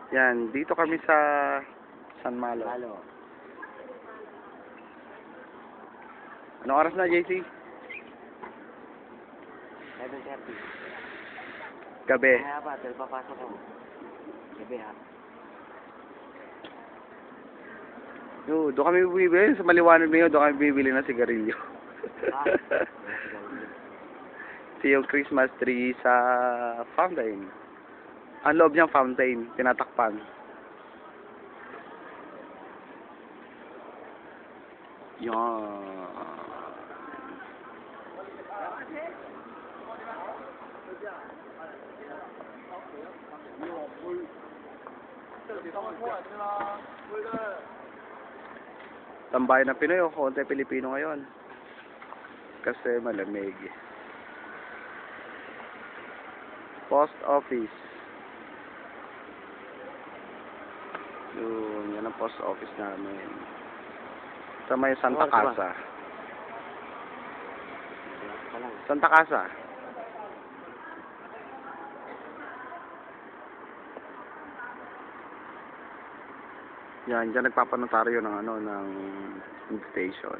Yan, dito kami sa San Malo. Lalo. Anong oras na, JC? 7:30. Gabi. Kaya pa, dahil papasok ko. Gabi ha. Doon kami bibili. Sa maliwanag na yun, doon kami bibili ng sigarilyo. Ito yung Christmas tree sa fountain. Ang loob niyang fountain, tinatakpan. Yan. Tambay na Pinoy o konti Pilipino ngayon. Kasi malamig. Post office. Yan ang post office namin. Sa may Santa Casa. Santa Casa. Yan, dyan nagpapanotaryo ng ng invitation.